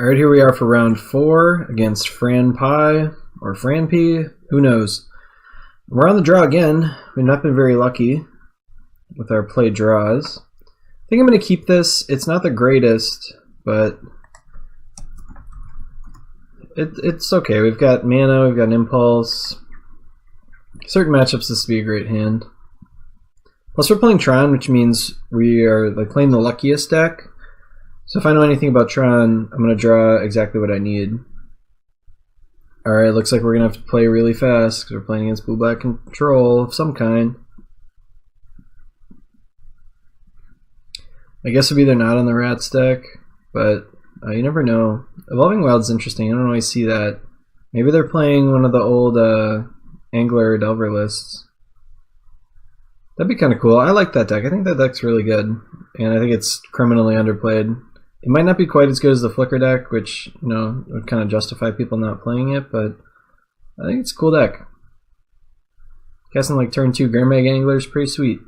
Alright, here we are for round 4 against Fran Pie, or Fran P, who knows. We're on the draw again. We've not been very lucky with our play draws. I think I'm going to keep this. It's not the greatest, but it's okay. We've got mana, we've got an impulse. Certain matchups this would be a great hand. Plus we're playing Tron, which means we are like playing the luckiest deck. So if I know anything about Tron, I'm going to draw exactly what I need. Alright, looks like we're going to have to play really fast because we're playing against blue-black control of some kind. I guess it'll be they're not on the Rats deck, but you never know. Evolving Wild's interesting. I don't always see that. Maybe they're playing one of the old Angler or Delver lists. That'd be kind of cool. I like that deck. I think that deck's really good, and I think it's criminally underplayed. It might not be quite as good as the Flicker deck, which, you know, would kind of justify people not playing it, but I think it's a cool deck. Casting like turn 2 Gurmag Angler is pretty sweet.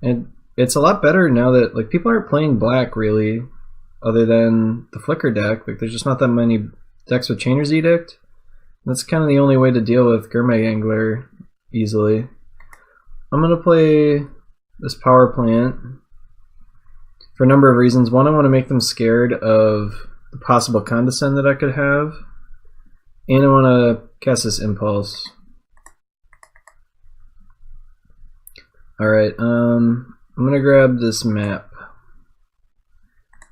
And it's a lot better now that like people aren't playing black really, other than the Flicker deck. Like there's just not that many decks with Chainer's Edict. That's kind of the only way to deal with Gurmag Angler easily. I'm gonna play this Power Plant for a number of reasons. One, I want to make them scared of the possible Condescend that I could have, and I want to cast this Impulse. Alright, I'm gonna grab this map. I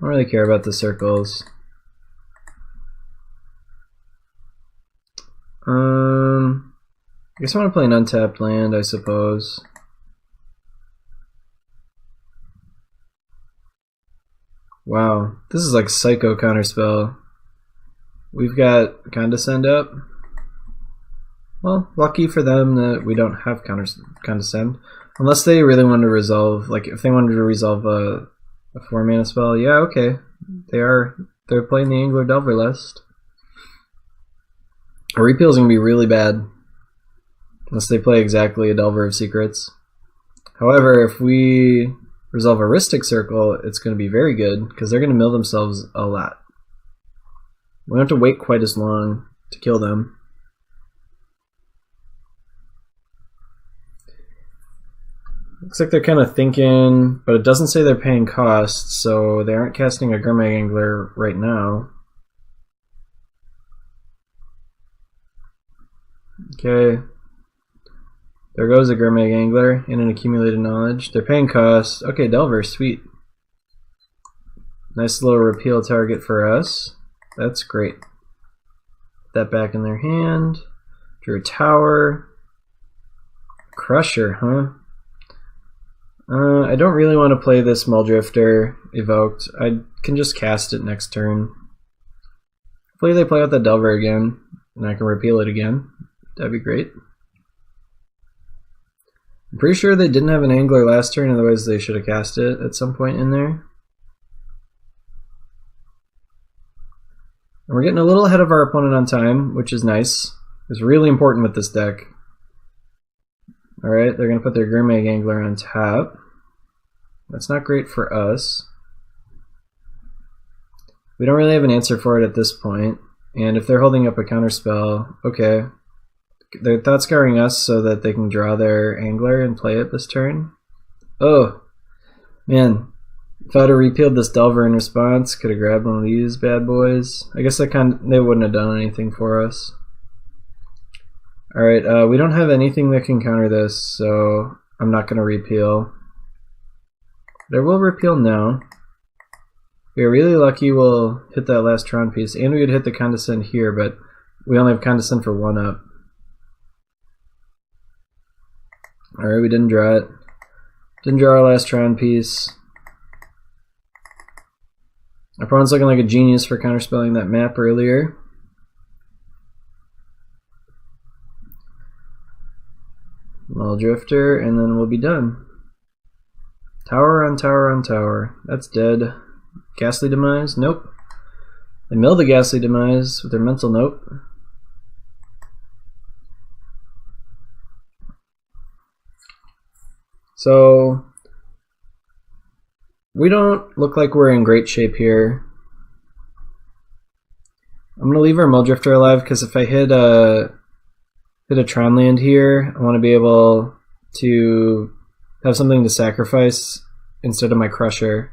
don't really care about the circles. I guess I want to play an untapped land, I suppose. Wow, this is like Psycho Counterspell. We've got Condescend up. Well, lucky for them that we don't have Condescend. Unless they really wanted to resolve, like if they wanted to resolve a 4-mana spell, yeah, okay. They're playing the Angler Delver list. A repeal is going to be really bad. Unless they play exactly a Delver of Secrets. However, if we resolve a Rhystic Circle, it's going to be very good, because they're going to mill themselves a lot. We don't have to wait quite as long to kill them. Looks like they're kind of thinking, but it doesn't say they're paying costs, so they aren't casting a Gurmag Angler right now. Okay. There goes a Gurmag Angler and an Accumulated Knowledge. They're paying costs. Okay, Delver, sweet. Nice little repeal target for us. That's great. Put that back in their hand. Drew a Tower. Crusher, huh? I don't really want to play this Muldrifter evoked. I can just cast it next turn. Hopefully they play out the Delver again, and I can repeal it again. That'd be great. I'm pretty sure they didn't have an Angler last turn, otherwise they should have cast it at some point in there. And we're getting a little ahead of our opponent on time, which is nice. It's really important with this deck. Alright, they're going to put their Gurmag Angler on top. That's not great for us. We don't really have an answer for it at this point. And if they're holding up a counterspell, okay. They're thought scarring us so that they can draw their Angler and play it this turn. Oh, man. If I had repealed this Delver in response, could have grabbed one of these bad boys. I guess they wouldn't have done anything for us. Alright, we don't have anything that can counter this, so I'm not going to repeal. But I will repeal now. If we are really lucky, we'll hit that last Tron piece, and we would hit the Condescend here, but we only have Condescend for 1 up. Alright, we didn't draw it. Didn't draw our last Tron piece. Our opponent's looking like a genius for counterspelling that map earlier. Muldrifter, and then we'll be done. Tower on tower on tower. That's dead. Ghastly Demise? Nope. They mill the Ghastly Demise with their Mental Note. So we don't look like we're in great shape here. I'm gonna leave our Muldrifter alive because if I hit a Tron land here, I want to be able to have something to sacrifice instead of my Crusher.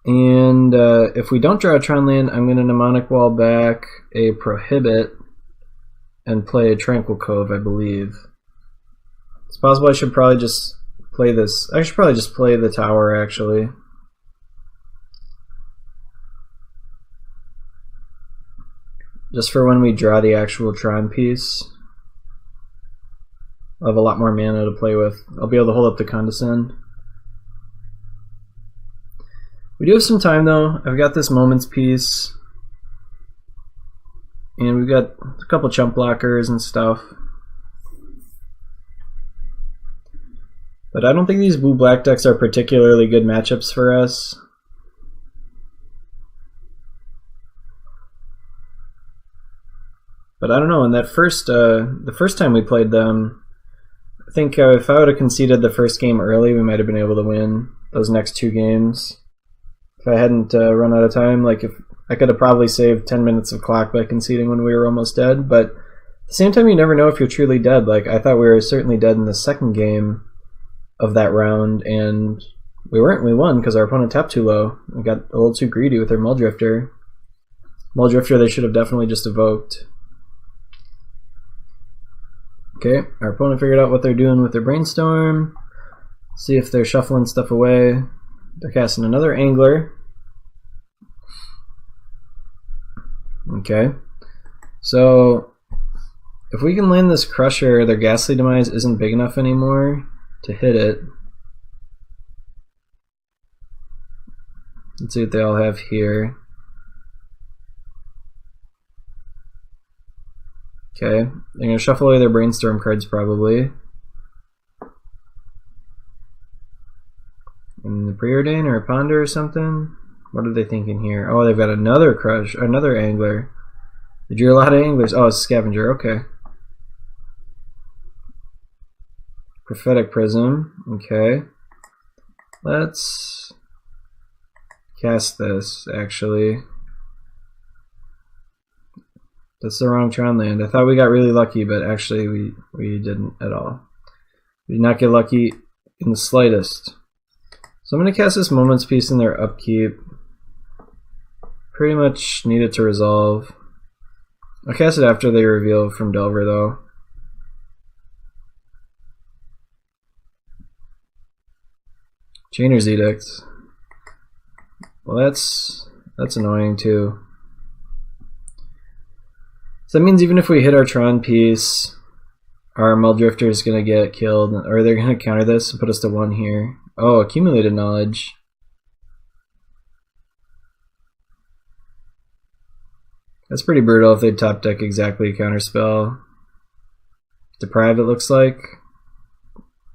And if we don't draw a Tron land, I'm going to Mnemonic Wall back a Prohibit and play a Tranquil Cove, I believe. It's possible I should probably just play this. I should probably just play the tower, actually. Just for when we draw the actual Tron piece. I'll have a lot more mana to play with. I'll be able to hold up the Condescend. We do have some time though. I've got this Moments piece. And we've got a couple chump blockers and stuff. But I don't think these blue-black decks are particularly good matchups for us. But I don't know, in that the first time we played them, I think if I would have conceded the first game early, we might have been able to win those next 2 games. If I hadn't run out of time, like if I could have probably saved 10 minutes of clock by conceding when we were almost dead. But at the same time, you never know if you're truly dead. Like I thought we were certainly dead in the second game of that round, and we weren't. We won because our opponent tapped too low. We got a little too greedy with their Muldrifter. Muldrifter they should have definitely just evoked. Okay, our opponent figured out what they're doing with their Brainstorm. See if they're shuffling stuff away. They're casting another Angler. Okay, so if we can land this Crusher, their Ghastly Demise isn't big enough anymore to hit it. Let's see what they all have here. Okay, they're going to shuffle away their Brainstorm cards probably. And the Preordain or a Ponder or something? What are they thinking here? Oh, they've got another another Angler. They drew a lot of Anglers. Oh, it's a Scavenger, okay. Prophetic Prism, okay. Let's cast this, actually. That's the wrong Tron land. I thought we got really lucky, but actually we didn't at all. We did not get lucky in the slightest. So I'm going to cast this Moments piece in their upkeep. Pretty much need it to resolve. I'll cast it after they reveal from Delver though. Chainer's Edict. Well, that's annoying too. So that means even if we hit our Tron piece, our Muldrifter is going to get killed, or they're going to counter this and put us to 1 here. Oh, Accumulated Knowledge. That's pretty brutal if they top deck exactly a counterspell. Deprive, it looks like.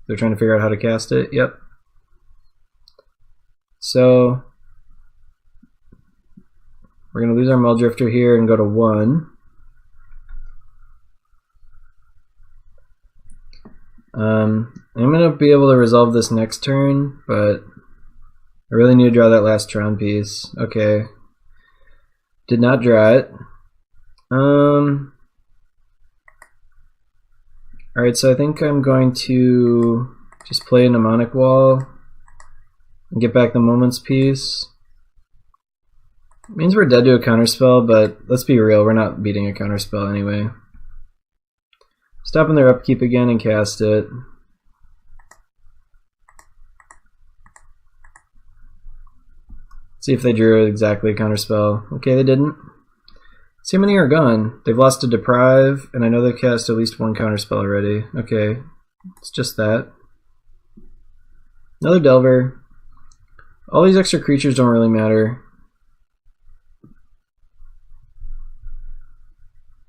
They're trying to figure out how to cast it. Yep. So we're going to lose our Muldrifter here and go to 1. I'm going to be able to resolve this next turn, but I really need to draw that last Tron piece. Okay. Did not draw it. Alright, so I think I'm going to just play a Mnemonic Wall and get back the Moments piece. It means we're dead to a counterspell, but let's be real, we're not beating a counterspell anyway. Stop in their upkeep again and cast it. See if they drew exactly a counterspell. Okay, they didn't. See how many are gone. They've lost to Deprive, and I know they've cast at least 1 counterspell already. Okay, it's just that. Another Delver. All these extra creatures don't really matter.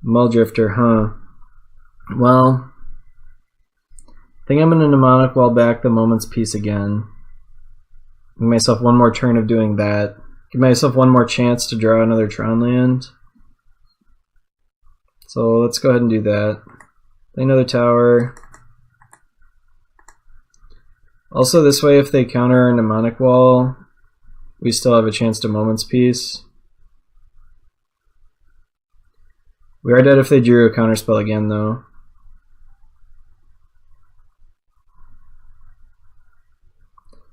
Muldrifter, huh? Well, I think I'm going to Mnemonic Wall back the Moments piece again. Give myself 1 more turn of doing that. Give myself 1 more chance to draw another Tron land. So let's go ahead and do that. Play another tower. Also, this way, if they counter our mnemonic wall, we still have a chance to Moment's Peace. We are dead if they drew a counterspell again, though.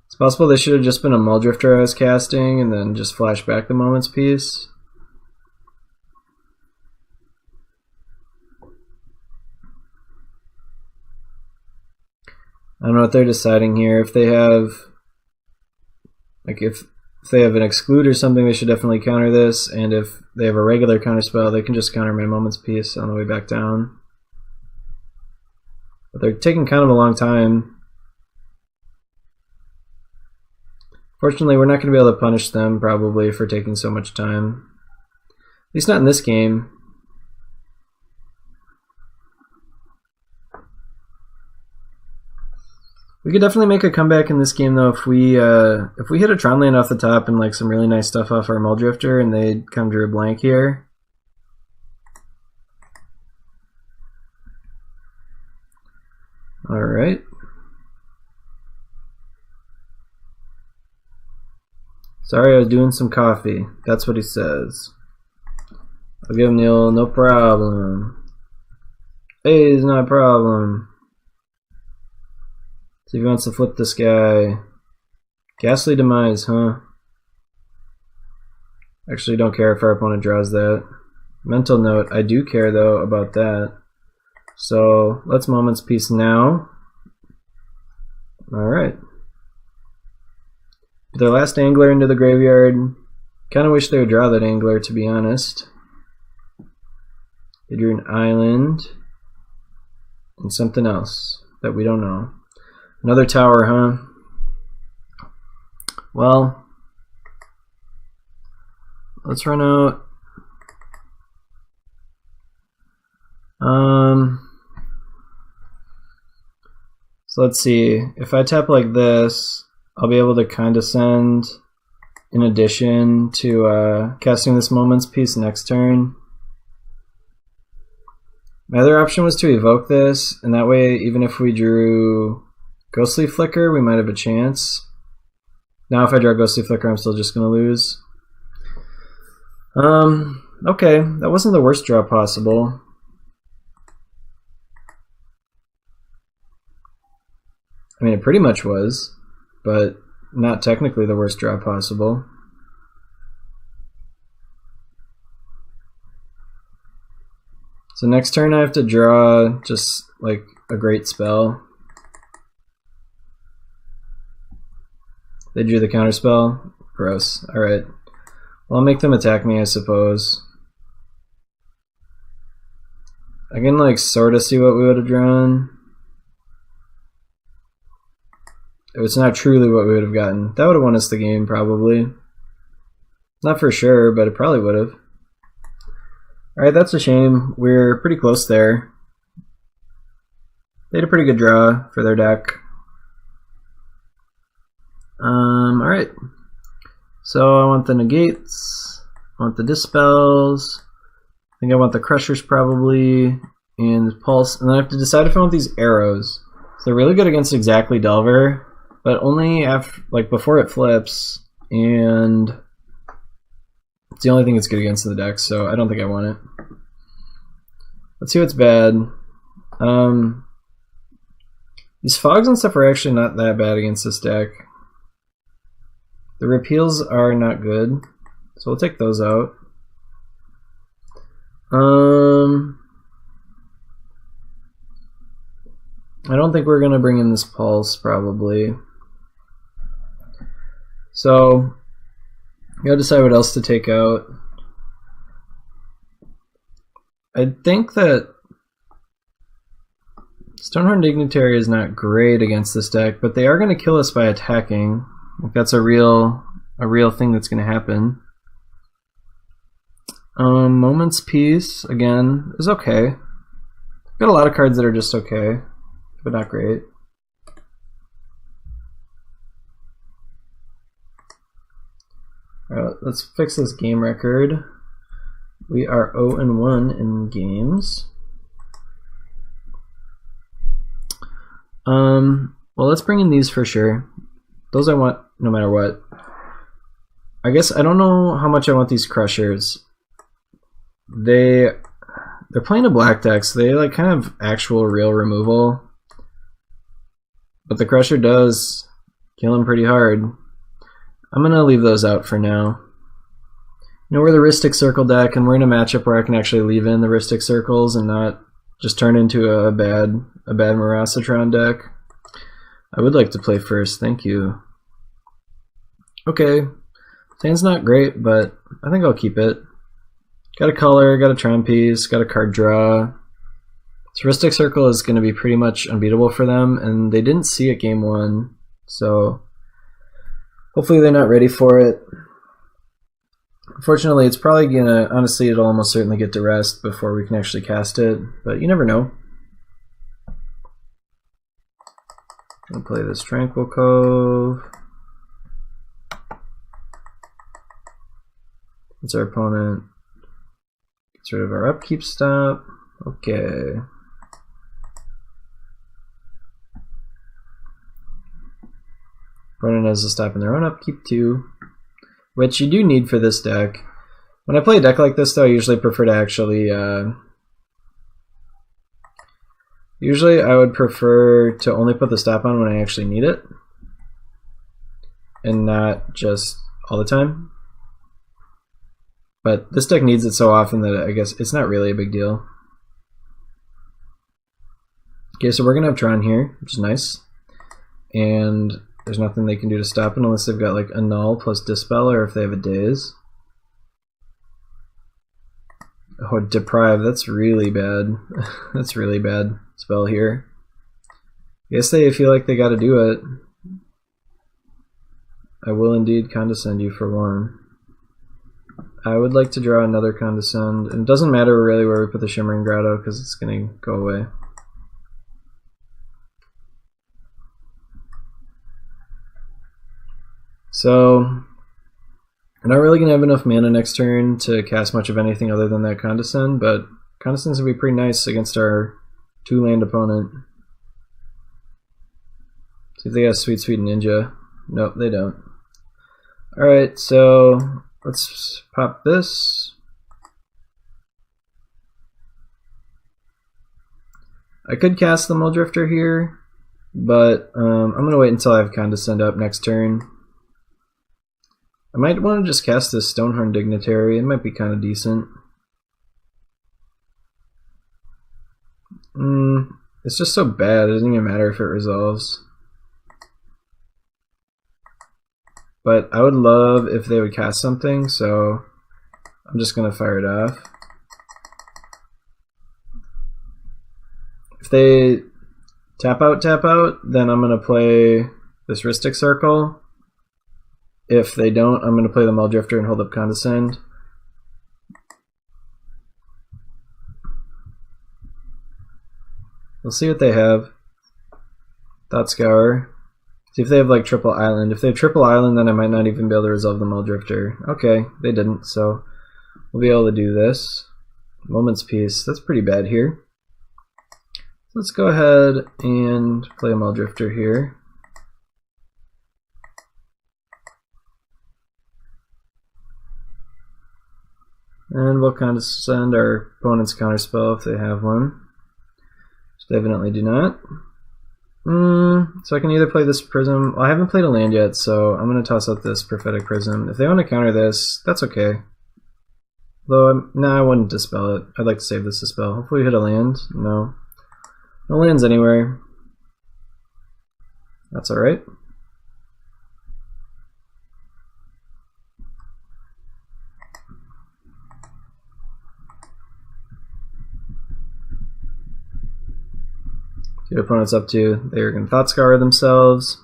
It's possible they should have just been a Muldrifter I was casting and then just flash back the Moment's Peace. I don't know what they're deciding here. If they have, like, if they have an exclude or something, they should definitely counter this. And if they have a regular counterspell, they can just counter my Moment's Peace on the way back down. But they're taking kind of a long time. Fortunately, we're not going to be able to punish them, probably, for taking so much time. At least not in this game. We could definitely make a comeback in this game, though, if we hit a Tron land off the top and like some really nice stuff off our Muldrifter, and they come drew a blank here. All right. Sorry, I was doing some coffee. That's what he says. I'll give him the old no problem. Hey, it's not a problem. See if he wants to flip this guy. Ghastly Demise, huh? Actually, don't care if our opponent draws that. Mental note, I do care though about that. So let's Moment's Peace now. Alright. Put their last Angler into the graveyard. Kinda wish they would draw that Angler, to be honest. They drew an island. And something else that we don't know. Another tower, huh? Well, let's run out. So let's see. If I tap like this, I'll be able to kind of send, in addition to casting this Moment's Peace next turn. My other option was to evoke this, and that way, even if we drew Ghostly Flicker, we might have a chance. Now if I draw Ghostly Flicker, I'm still just going to lose. Okay, that wasn't the worst draw possible. I mean, it pretty much was, but not technically the worst draw possible. So next turn I have to draw just like a great spell. They drew the counterspell? Gross. Alright. Well, I'll make them attack me, I suppose. I can, like, sort of see what we would have drawn. It's not truly what we would have gotten. That would have won us the game, probably. Not for sure, but it probably would have. Alright, that's a shame. We're pretty close there. They had a pretty good draw for their deck. Alright. So I want the negates, I want the dispels, I think I want the crushers probably, and the pulse, and then I have to decide if I want these arrows. So they're really good against exactly Delver, but only after, like, before it flips, and it's the only thing it's good against in the deck, so I don't think I want it. Let's see what's bad. These fogs and stuff are actually not that bad against this deck. The repeals are not good, so we'll take those out. I don't think we're going to bring in this pulse, probably. So, we gotta decide what else to take out. I think that Stonehorn Dignitary is not great against this deck, but they are going to kill us by attacking. Like, that's a real thing that's going to happen. Moment's Peace, again, is okay. Got a lot of cards that are just okay, but not great. Alright, let's fix this game record. We are 0-1 in games. Well, let's bring in these for sure. Those I want no matter what. I guess I don't know how much I want these crushers. They're playing a black deck, so they like kind of actual real removal. But the crusher does kill him pretty hard. I'm gonna leave those out for now. You know, we're the Rhystic Circle deck, and we're in a matchup where I can actually leave in the Rhystic Circles and not just turn into a bad Rhystic Tron deck. I would like to play first, thank you. Okay, hand's not great, but I think I'll keep it. Got a color, got a Tron piece, got a card draw. So Rhystic Circle is going to be pretty much unbeatable for them, and they didn't see it game one, so hopefully they're not ready for it. Unfortunately, it's probably going to, honestly, it'll almost certainly get to rest before we can actually cast it, but you never know. I'll play this Tranquil Cove. It's our opponent. Gets rid of our upkeep stop. Okay. Opponent has to stop in their own upkeep too, which you do need for this deck. When I play a deck like this, though, I usually prefer to actually. Usually, I would prefer to only put the stop on when I actually need it, and not just all the time. But this deck needs it so often that I guess it's not really a big deal. Okay, so we're gonna have Tron here, which is nice, and there's nothing they can do to stop it unless they've got like a Null plus Dispel, or if they have a Daze. Oh, Deprive, that's really bad. That's really bad spell here. I guess they feel like they gotta do it. I will indeed condescend you for one. I would like to draw another Condescend, and it doesn't matter really where we put the Shimmering Grotto because it's going to go away. So, we're not really going to have enough mana next turn to cast much of anything other than that Condescend, but Condescend's going to be pretty nice against our 2-land opponent. See if they got Sweet Sweet Ninja. Nope, they don't. Alright, so let's pop this. I could cast the Muldrifter here, but I'm going to wait until I have Condescend up next turn. I might want to just cast this Stonehorn Dignitary. It might be kind of decent. It's just so bad, it doesn't even matter if it resolves. But I would love if they would cast something, so I'm just going to fire it off. If they tap out, then I'm going to play this Rhystic Circle. If they don't, I'm going to play the Muldrifter and hold up Condescend. We'll see what they have. Thought Scour. See if they have like Triple Island. If they have Triple Island, then I might not even be able to resolve the Muldrifter. Okay, they didn't, so we'll be able to do this. Moment's Peace. That's pretty bad here. Let's go ahead and play a Muldrifter here. And we'll kind of send our opponent's counterspell if they have one. Which they evidently do not. So I can either play this Prism. Well, I haven't played a land yet, so I'm going to toss out this Prophetic Prism. If they want to counter this, that's okay. Though, I wouldn't dispel it. I'd like to save this to spell. Hopefully we hit a land. No. No lands anywhere. That's alright. See what opponent's up to. They're going to Thought Scour themselves.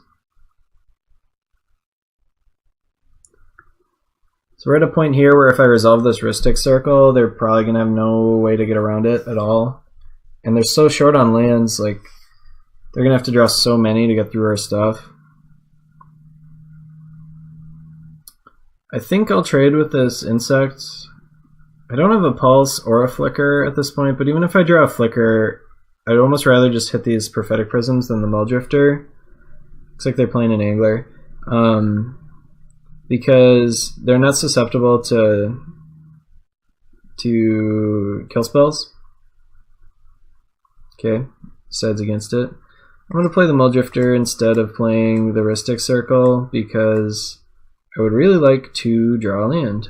So we're at a point here where if I resolve this Rhystic Circle, they're probably going to have no way to get around it at all. And they're so short on lands, like, they're going to have to draw so many to get through our stuff. I think I'll trade with this Insect. I don't have a Pulse or a Flicker at this point, but even if I draw a Flicker, I'd almost rather just hit these Prophetic Prisms than the Muldrifter. Looks like they're playing an Angler. Because they're not susceptible to kill spells. Okay, decides against it. I'm going to play the Mulldrifter instead of playing the Rhystic Circle because I would really like to draw a land.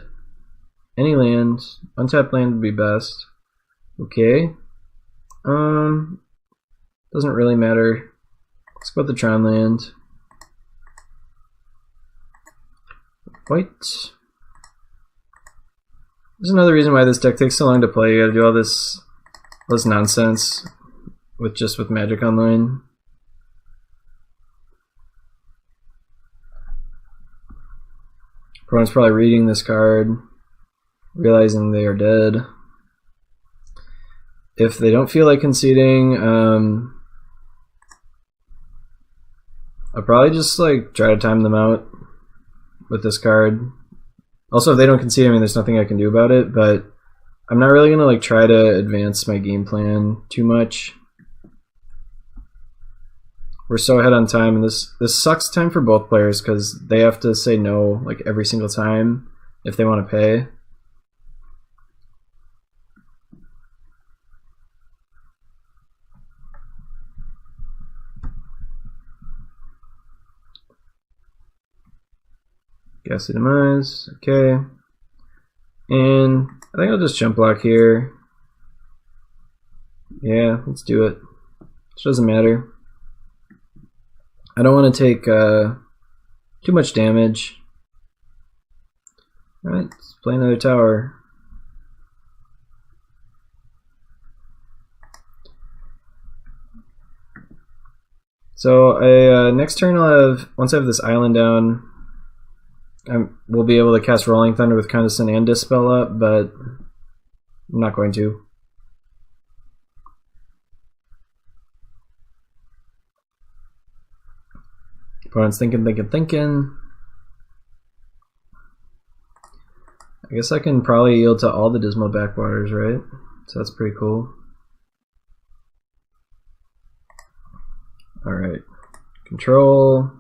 Any land, untapped land would be best. Okay. Doesn't really matter. Let's go with the Tron land. White. There's another reason why this deck takes so long to play. You gotta do all this nonsense with Magic Online. Opponent's probably reading this card, realizing they are dead. If they don't feel like conceding, I'll probably just like try to time them out with this card. Also, if they don't concede, I mean, there's nothing I can do about it, but I'm not really gonna like try to advance my game plan too much. We're so ahead on time, and this sucks time for both players because they have to say no like every single time if they want to pay. Ghastly Demise, okay. And I think I'll just jump block here. Yeah, let's do it. It doesn't matter. I don't want to take too much damage. Alright, let's play another tower. So next turn I'll have, once I have this island down, we'll be able to cast Rolling Thunder with Condescend and Dispel up, but I'm not going to. Opponent's thinking. I guess I can probably yield to all the Dismal Backwaters, right? So that's pretty cool. Alright. Control.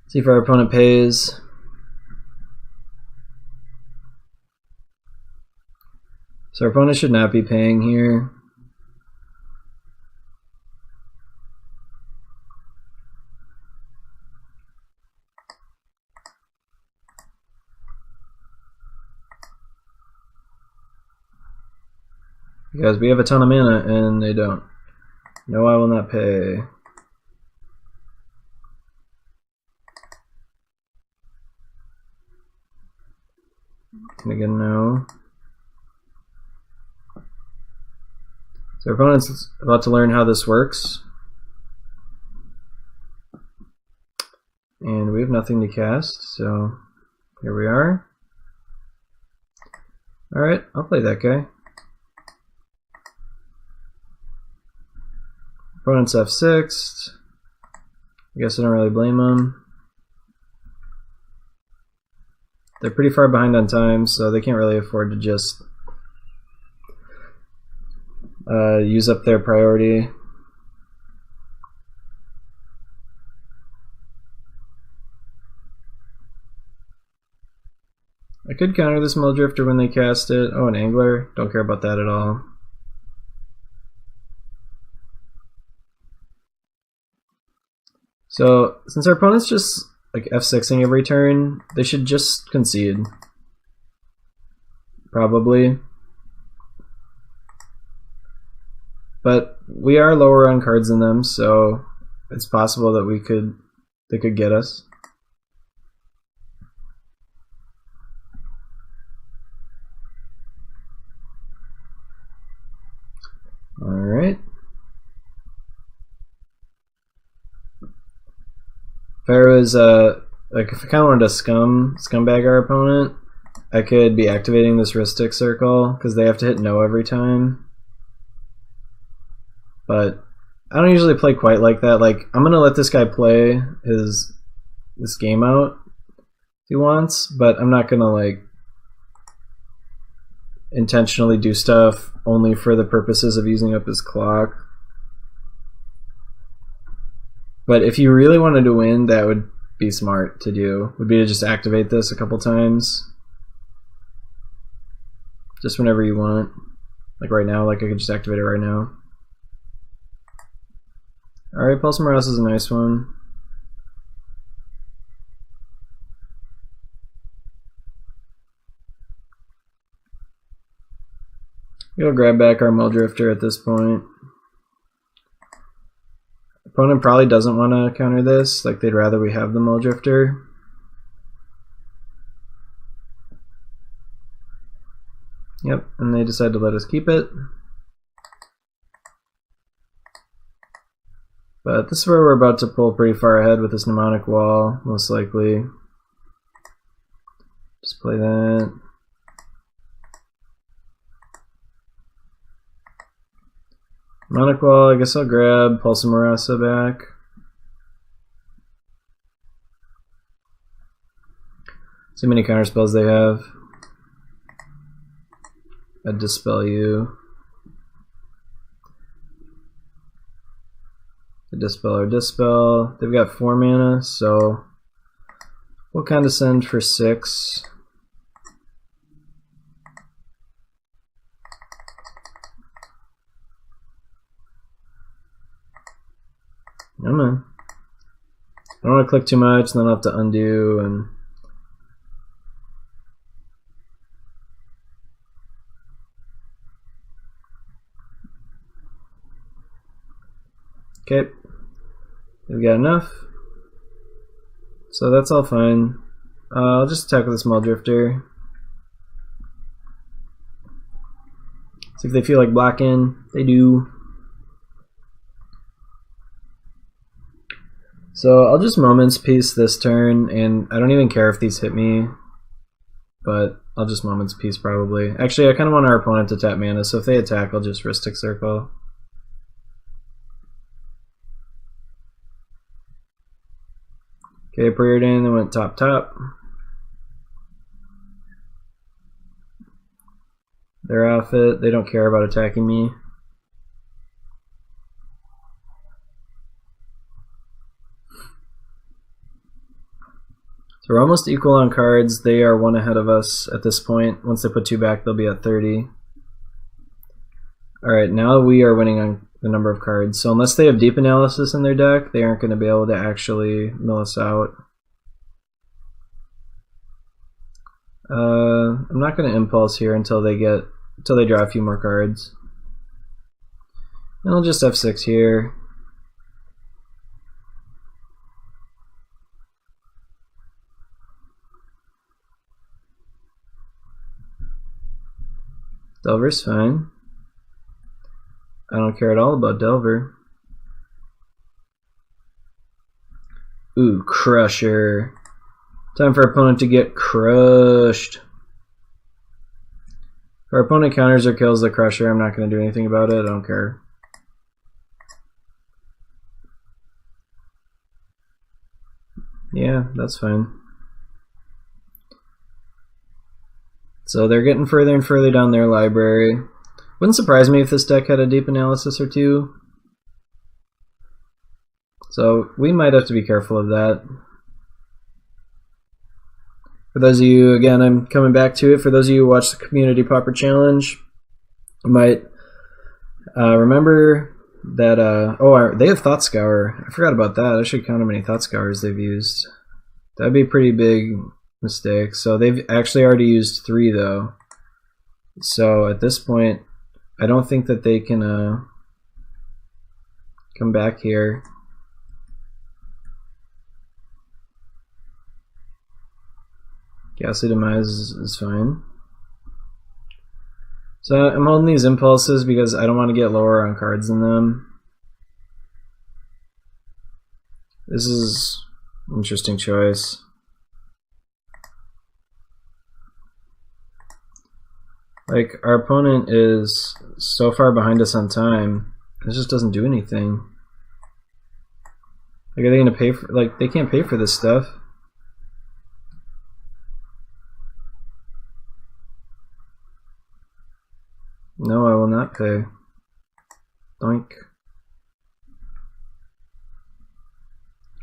See if our opponent pays. So our opponent should not be paying here. Because we have a ton of mana and they don't. No, I will not pay. And again, no. So our opponent's about to learn how this works. And we have nothing to cast, so here we are. Alright, I'll play that guy. Opponent's F6. I guess I don't really blame him. They're pretty far behind on time, so they can't really afford to just use up their priority. I could counter this Mulldrifter when they cast it. Oh, an Angler. Don't care about that at all. So, since our opponent's just like F6ing every turn, they should just concede. Probably. But we are lower on cards than them, so it's possible that they could get us. Alright. If I was like if I kinda wanted to scumbag our opponent, I could be activating this Rhystic Circle, because they have to hit no every time. But I don't usually play quite like that. Like, I'm gonna let this guy play this game out if he wants, but I'm not gonna like intentionally do stuff only for the purposes of using up his clock. But if you really wanted to win, that would be smart to do. Would be to just activate this a couple times. Just whenever you want. Like right now, like I could just activate it right now. Alright, Pulse Morass is a nice one. We'll grab back our Muldrifter at this point. Opponent probably doesn't want to counter this, like they'd rather we have the Muldrifter. Yep, and they decide to let us keep it. But this is where we're about to pull pretty far ahead with this Mnemonic Wall, most likely. Just play that. Mnemonic Wall, I guess I'll grab Pulse of Marasa back. See how many counter spells they have. I'd Dispel you. A Dispel or Dispel. They've got 4 mana, so we'll condescend for 6. Come on. I don't want to click too much, then I'll have to undo and. Okay, we've got enough, so that's all fine. I'll just attack with this Muldrifter. See if they feel like blocking. They do. So I'll just Moments Peace this turn, and I don't even care if these hit me, but I'll just Moments Peace probably. Actually, I kind of want our opponent to tap mana, so if they attack, I'll just Rhystic Circle. Okay, Preordain, they went top. They're off it. They don't care about attacking me. So we're almost equal on cards. They are 1 ahead of us at this point. Once they put 2 back, they'll be at 30. Alright, now we are winning on the number of cards. So unless they have Deep Analysis in their deck, they aren't going to be able to actually mill us out. I'm not going to Impulse here until they draw a few more cards. And I'll just F6 here. Delver's fine. I don't care at all about Delver. Ooh, Crusher. Time for our opponent to get crushed. If our opponent counters or kills the Crusher, I'm not going to do anything about it. I don't care. Yeah, that's fine. So they're getting further and further down their library. Wouldn't surprise me if this deck had a Deep Analysis or 2. So we might have to be careful of that. For those of you, again, I'm coming back to it. For those of you who watch the Community Pauper Challenge, you might remember that, they have Thought Scour. I forgot about that. I should count how many Thought Scours they've used. That'd be a pretty big mistake. So they've actually already used 3 though. So at this point, I don't think that they can come back here. Ghastly Demise is fine. So I'm holding these Impulses because I don't want to get lower on cards than them. This is an interesting choice. Like, our opponent is so far behind us on time, it just doesn't do anything. Like, are they gonna pay for, like, they can't pay for this stuff. No, I will not pay. Doink.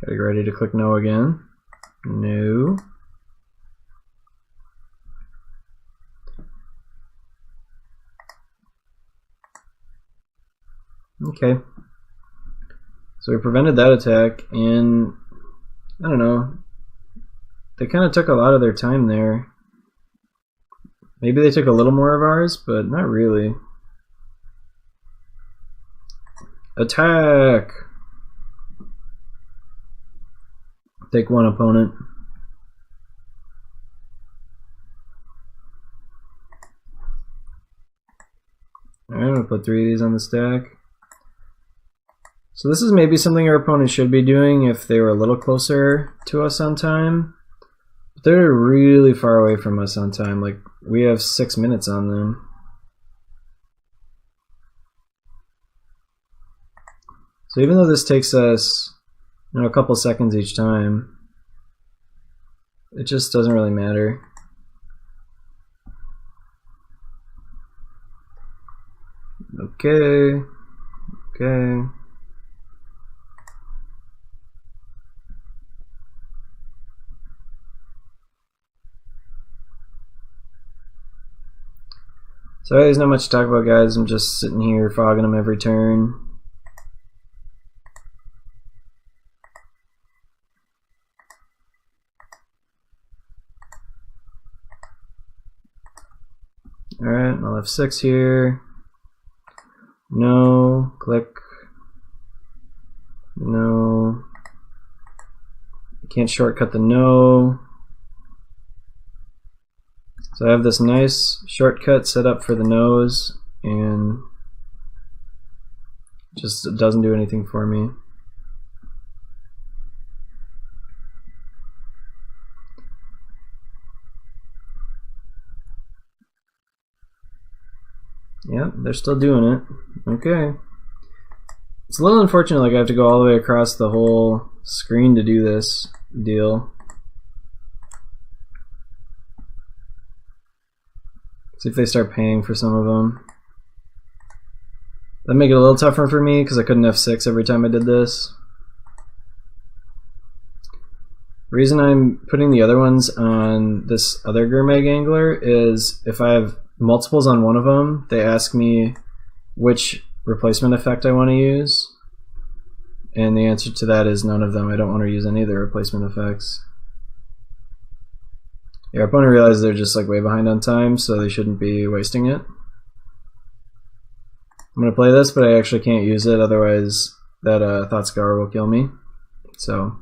Gotta get ready to click no again. No. Okay. So we prevented that attack, and I don't know. They kind of took a lot of their time there. Maybe they took a little more of ours, but not really. Attack! Take one opponent. Alright, I'm gonna put 3 of these on the stack. So this is maybe something our opponent should be doing if they were a little closer to us on time. But they're really far away from us on time. Like, we have 6 minutes on them. So even though this takes us, you know, a couple seconds each time, it just doesn't really matter. Okay. Okay. So there's not much to talk about, guys. I'm just sitting here fogging them every turn. Alright, I'll have 6 here. No, click. No. I can't shortcut the no. So I have this nice shortcut set up for the nose, and just it doesn't do anything for me. Yep, they're still doing it. Okay. It's a little unfortunate, like I have to go all the way across the whole screen to do this deal. See if they start paying for some of them. That'd make it a little tougher for me because I couldn't F6 every time I did this. The reason I'm putting the other ones on this other Gurmag Angler is if I have multiples on one of them, they ask me which replacement effect I want to use. And the answer to that is none of them. I don't want to use any of the replacement effects. Your opponent realizes they're just like way behind on time, so they shouldn't be wasting it. I'm going to play this, but I actually can't use it, otherwise that Thought Scour will kill me. So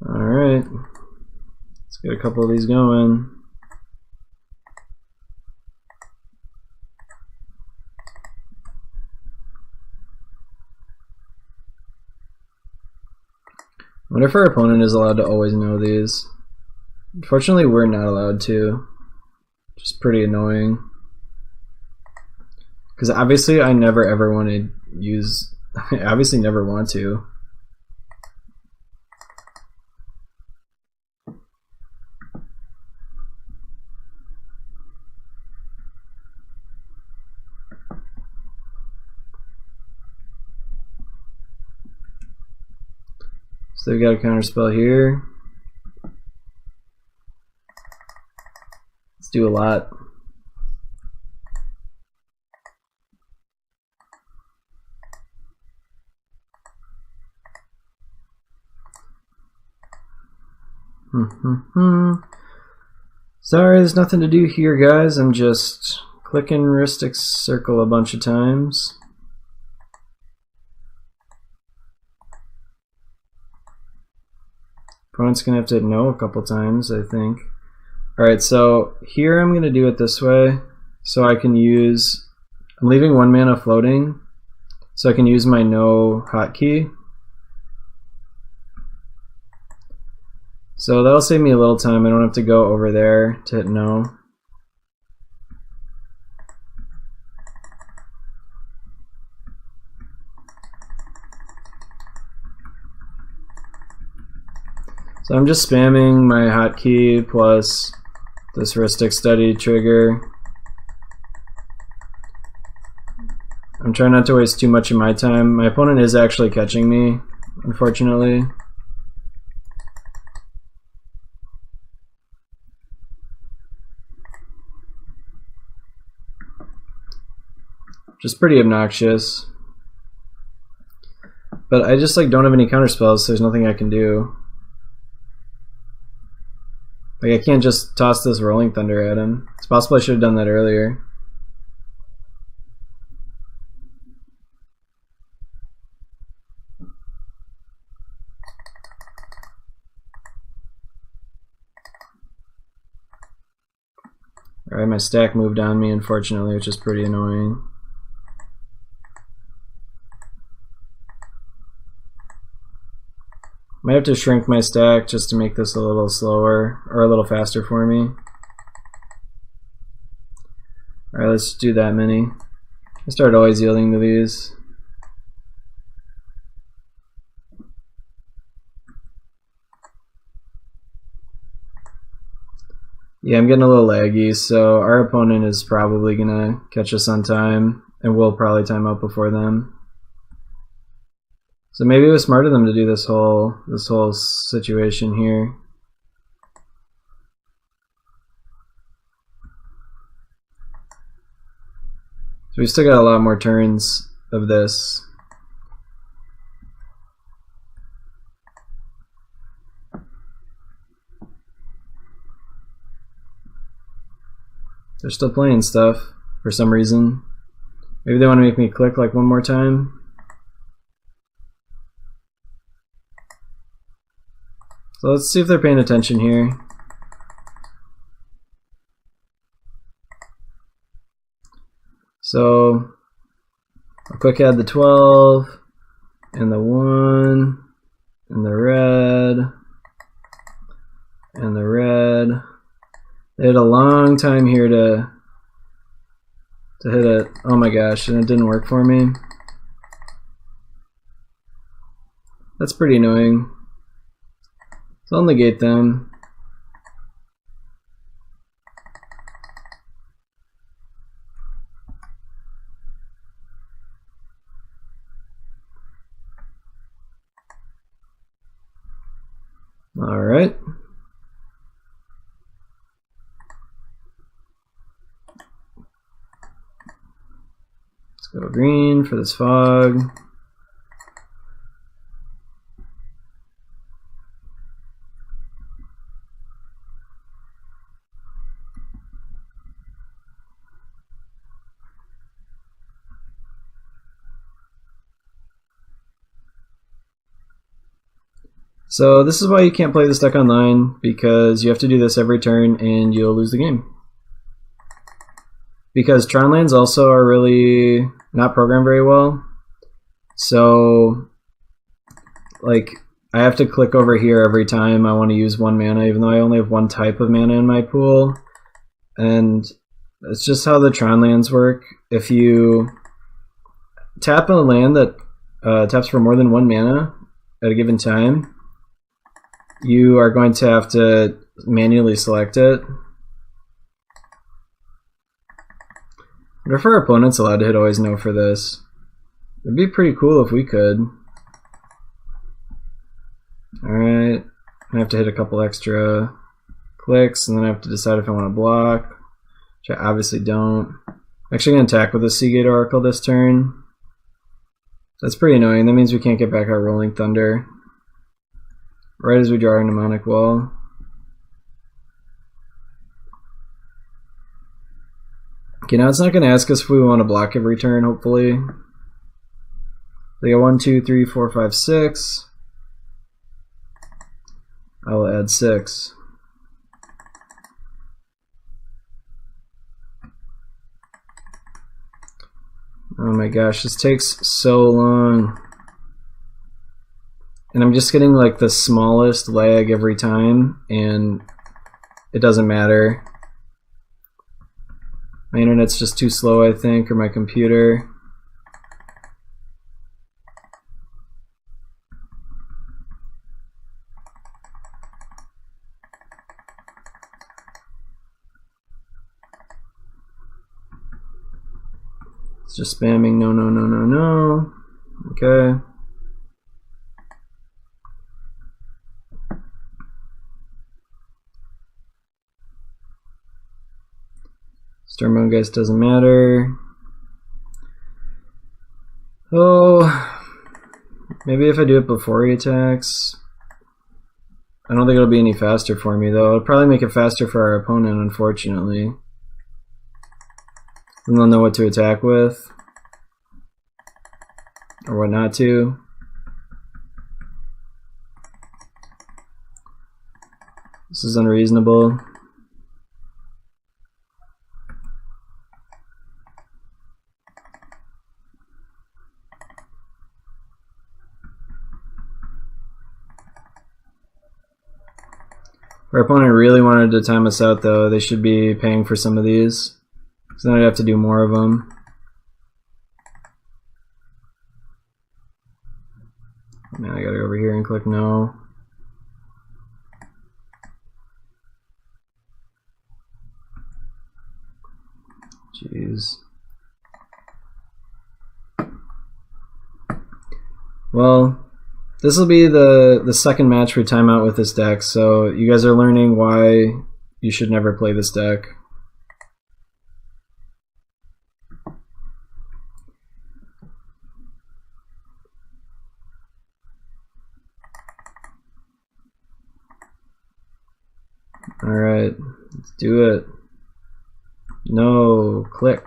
alright, let's get a couple of these going. I wonder if our opponent is allowed to always know these. Unfortunately, we're not allowed to, which is pretty annoying. Because obviously I never ever want to use, I obviously never want to. So they've got a counterspell here. Let's do a lot. Sorry, there's nothing to do here, guys. I'm just clicking Rhystic Circle a bunch of times. Opponent's gonna have to hit no a couple times, I think. Alright, so here I'm gonna do it this way, so I can use, I'm leaving 1 mana floating, so I can use my no hotkey. So that'll save me a little time. I don't have to go over there to hit no. So I'm just spamming my hotkey plus this Rhystic Study trigger. I'm trying not to waste too much of my time. My opponent is actually catching me, unfortunately. Just pretty obnoxious. But I just like don't have any counter spells, so there's nothing I can do. Like I can't just toss this Rolling Thunder at him. It's possible I should have done that earlier. Alright, my stack moved on me, unfortunately, which is pretty annoying. Might have to shrink my stack just to make this a little slower, or a little faster for me. Alright, let's do that many. I start always yielding to these. Yeah, I'm getting a little laggy, so our opponent is probably gonna catch us on time, and we'll probably time out before them. So maybe it was smart of them to do this whole situation here. So we've still got a lot more turns of this. They're still playing stuff for some reason. Maybe they want to make me click like one more time. So let's see if they're paying attention here. So I'll quick add the 12 and the 1 and the red and the red. They had a long time here to hit it. Oh my gosh, and it didn't work for me. That's pretty annoying. So I'll negate them. All right. Let's go green for this fog. So this is why you can't play this deck online, because you have to do this every turn and you'll lose the game. Because Tron lands also are really not programmed very well. So like I have to click over here every time I want to use 1 mana, even though I only have 1 type of mana in my pool. And it's just how the Tron lands work. If you tap a land that taps for more than 1 mana at a given time, you are going to have to manually select it. But if our opponent's allowed to hit always no for this, it'd be pretty cool if we could. Alright, I have to hit a couple extra clicks, and then I have to decide if I want to block, which I obviously don't. I'm actually going to attack with a Seagate Oracle this turn. That's pretty annoying. That means we can't get back our Rolling Thunder right as we draw our Mnemonic Wall. Okay, now it's not going to ask us if we want to block every turn, hopefully. They got 1, 2, 3, 4, 5, 6. I will add 6. Oh my gosh, this takes so long. And I'm just getting like the smallest lag every time, and it doesn't matter. My internet's just too slow, I think, or my computer. It's just spamming no, no, no, no, no. Okay. Stormgeist doesn't matter. Oh, maybe if I do it before he attacks. I don't think it'll be any faster for me though. It'll probably make it faster for our opponent, unfortunately. Then they'll know what to attack with. Or what not to. This is unreasonable. If our opponent really wanted to time us out though, they should be paying for some of these. So then I'd have to do more of them. Man, I gotta go over here and click no. Jeez. Well, this will be the second match for timeout with this deck, so you guys are learning why you should never play this deck. Alright, let's do it. No, click.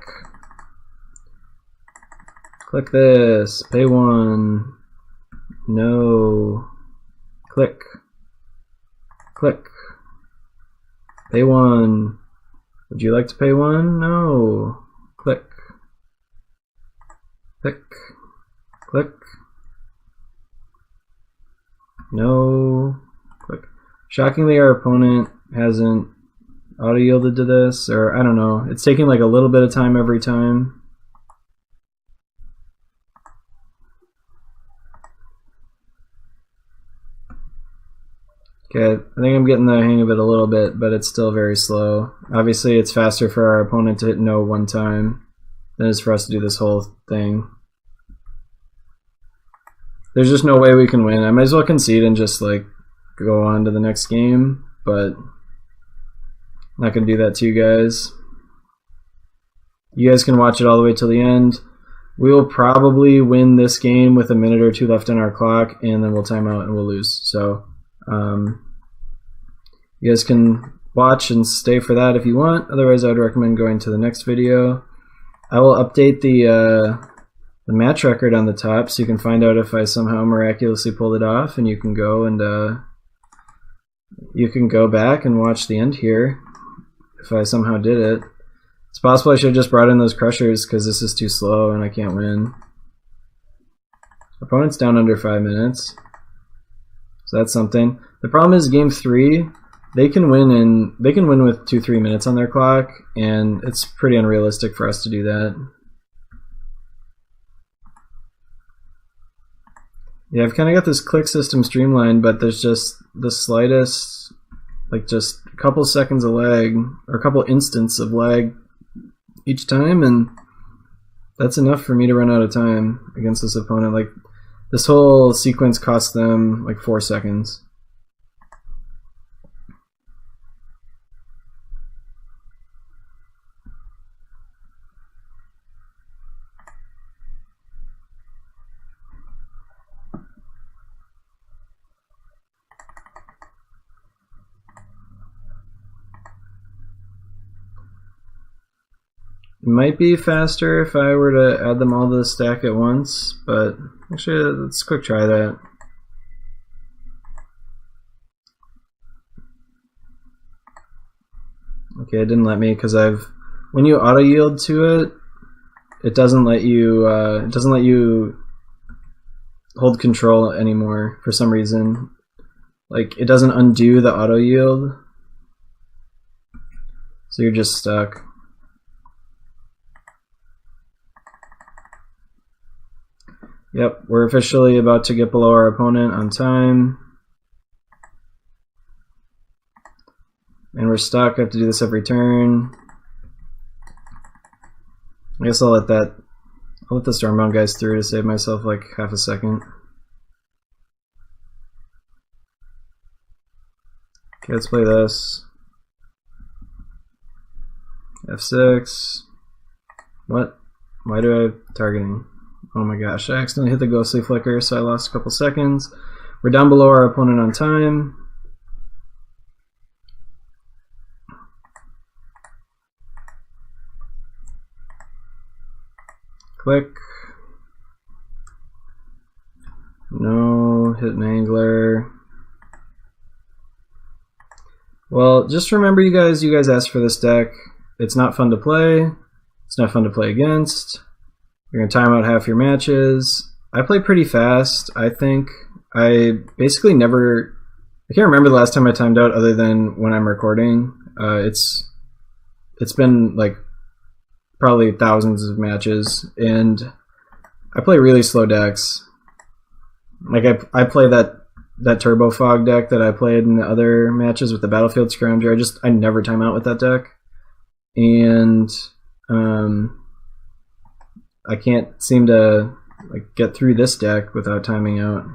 Click this, pay 1. No, click. Click. Pay 1. Would you like to pay 1? No. Click. Click. Click. No. Click. Shockingly, our opponent hasn't auto-yielded to this, or I don't know. It's taking like a little bit of time every time. Okay, I think I'm getting the hang of it a little bit, but it's still very slow. Obviously, it's faster for our opponent to hit no one time than it is for us to do this whole thing. There's just no way we can win. I might as well concede and just like go on to the next game, but I'm not going to do that to you guys. You guys can watch it all the way till the end. We will probably win this game with a minute or two left on our clock, and then we'll time out and we'll lose. So you guys can watch and stay for that if you want. Otherwise, I would recommend going to the next video. I will update the match record on the top so you can find out if I somehow miraculously pulled it off, and you can go and you can go back and watch the end here if I somehow did it. It's possible I should have just brought in those crushers because this is too slow and I can't win. Opponent's down under 5 minutes. So that's something. The problem is game 3, they can win with 2-3 minutes on their clock, and it's pretty unrealistic for us to do that. Yeah, I've kind of got this click system streamlined, but there's just the slightest, like just a couple seconds of lag, or a couple instants of lag each time, and that's enough for me to run out of time against this opponent. Like, this whole sequence cost them like 4 seconds. It might be faster if I were to add them all to the stack at once, but actually let's quick try that. Okay, it didn't let me because when you auto yield to it, it doesn't let you hold control anymore for some reason. Like, it doesn't undo the auto yield, so you're just stuck. Yep, we're officially about to get below our opponent on time. And we're stuck. I have to do this every turn. I guess I'll let that I'll let the Stormbound guys through to save myself like half a second. Okay, let's play this. F6. What? Why do I have targeting? Oh my gosh, I accidentally hit the ghostly flicker, so I lost a couple seconds. We're down below our opponent on time. Click. No, hit an angler. Well, just remember you guys asked for this deck. It's not fun to play. It's not fun to play against. You're going to time out half your matches. I play pretty fast, I think. I basically never... I can't remember the last time I timed out other than when I'm recording. It's been like probably thousands of matches, and I play really slow decks. Like I play that Turbo Fog deck that I played in the other matches with the Battlefield Scrounger. I never time out with that deck, and I can't seem to like get through this deck without timing out.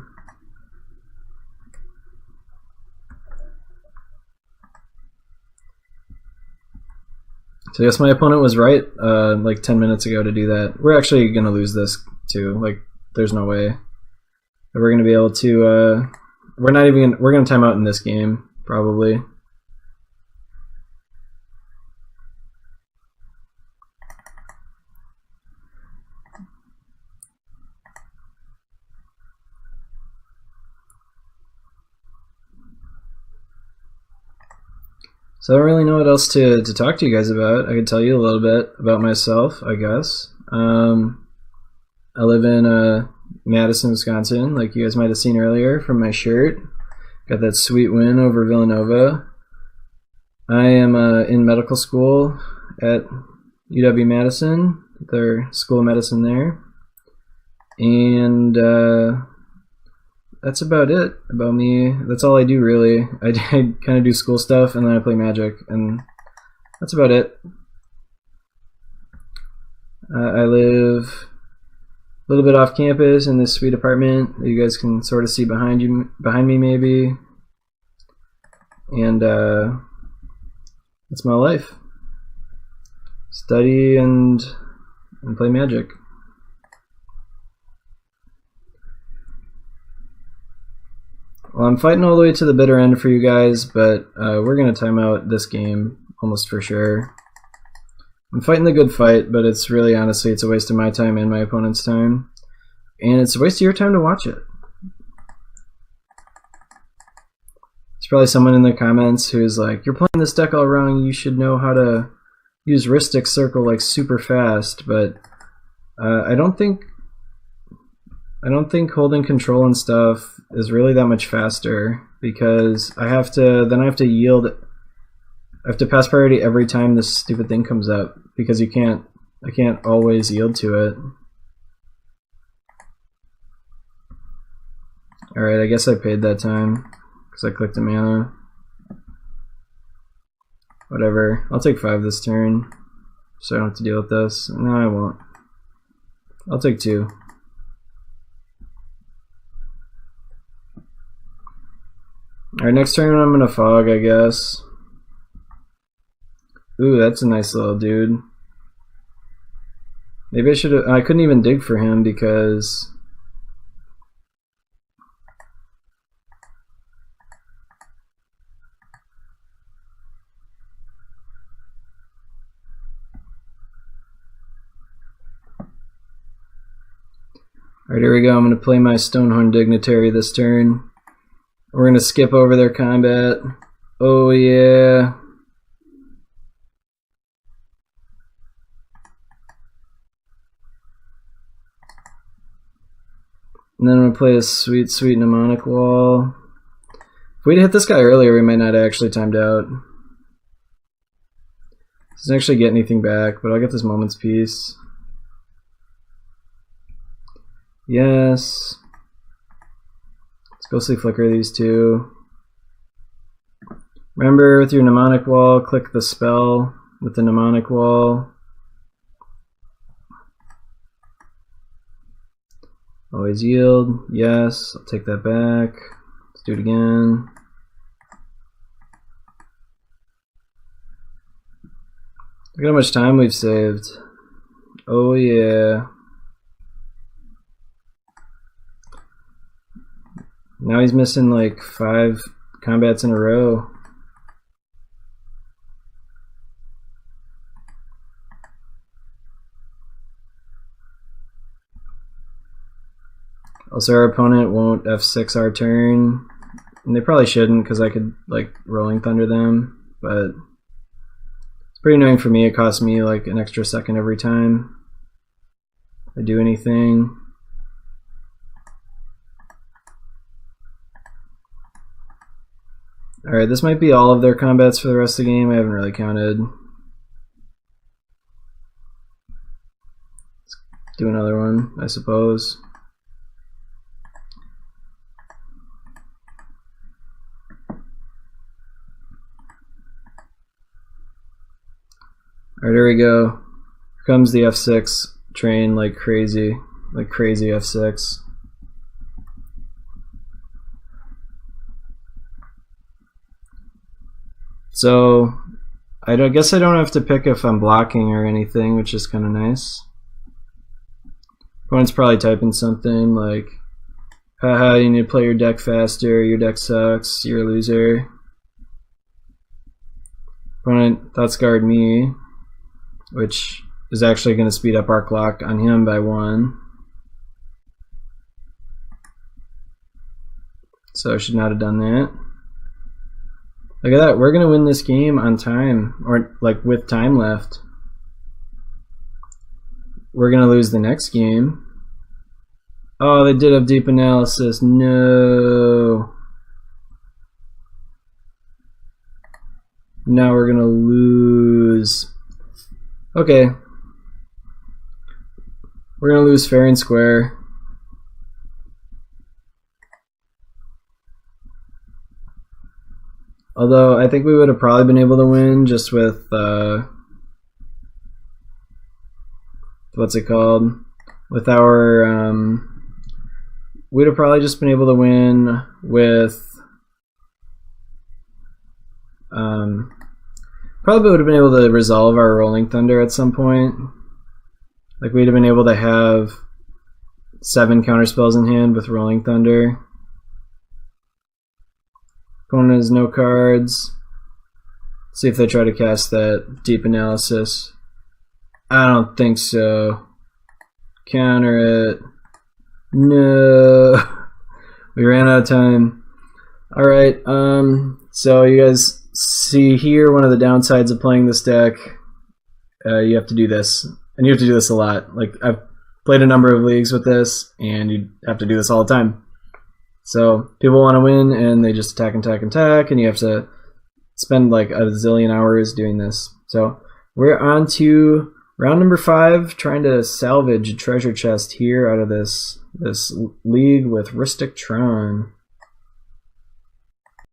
So I guess my opponent was right like 10 minutes ago to do that. We're actually going to lose this too. Like, there's no way that we're going to be able to... we're going to time out in this game, probably. So I don't really know what else to talk to you guys about. I could tell you a little bit about myself, I guess. I live in Madison, Wisconsin, like you guys might have seen earlier from my shirt. Got that sweet win over Villanova. I am in medical school at UW-Madison, their School of Medicine there. And that's about it about me. That's all I do, really. I kind of do school stuff, and then I play Magic, and that's about it. I live a little bit off campus in this sweet apartment that you guys can sort of see behind me, maybe. And that's my life. Study and play Magic. Well, I'm fighting all the way to the bitter end for you guys, but we're going to time out this game almost for sure. I'm fighting the good fight, but it's really, honestly, it's a waste of my time and my opponent's time. And it's a waste of your time to watch it. There's probably someone in the comments who's like, you're playing this deck all wrong, you should know how to use Rhystic Circle like super fast, but I don't think holding control and stuff is really that much faster, because I have to yield. I have to pass priority every time this stupid thing comes up, because I can't always yield to it. Alright, I guess I paid that time because I clicked a mana. Whatever. I'll take 5 this turn so I don't have to deal with this. No, I won't. I'll take 2. Alright, next turn I'm gonna Fog, I guess. Ooh, that's a nice little dude. Maybe I should have... I couldn't even dig for him because... Alright, here we go. I'm going to play my Stonehorn Dignitary this turn. We're going to skip over their combat. Oh, yeah. And then I'm going to play a sweet, sweet Mnemonic Wall. If we'd hit this guy earlier, we might not have actually timed out. Doesn't actually get anything back, but I'll get this Moment's Peace. Yes. Let's Ghostly Flicker these two. Remember, with your Mnemonic Wall, click the spell with the Mnemonic Wall. Always yield. Yes, I'll take that back. Let's do it again. Look at how much time we've saved. Oh yeah. Now he's missing like 5 combats in a row. Also, our opponent won't F6 our turn. And they probably shouldn't because I could like Rolling Thunder them, but it's pretty annoying for me. It costs me like an extra second every time I do anything. Alright, this might be all of their combats for the rest of the game. I haven't really counted. Let's do another one, I suppose. Alright, here we go. Here comes the F6 train like crazy F6. So, I guess I don't have to pick if I'm blocking or anything, which is kind of nice. Opponent's probably typing something like, haha, you need to play your deck faster, your deck sucks, you're a loser. Opponent thoughts guard me, which is actually going to speed up our clock on him by 1. So I should not have done that. Look at that, we're going to win this game on time, or like with time left. We're going to lose the next game. Oh, they did have deep analysis. No. Now we're going to lose. Okay. We're going to lose fair and square. Although I think we would have probably been able to win just with what's it called? With our we'd have probably just been able to win with probably would have been able to resolve our Rolling Thunder at some point. Like we'd have been able to have 7 counterspells in hand with Rolling Thunder. Opponent has no cards. See if they try to cast that deep analysis. I don't think so. Counter it. No. We ran out of time. Alright, so you guys see here one of the downsides of playing this deck. You have to do this. And you have to do this a lot. Like, I've played a number of leagues with this, and you have to do this all the time. So people want to win, and they just attack, and you have to spend like a zillion hours doing this. So we're on to round number 5, trying to salvage a treasure chest here out of this league with Rhystic Tron.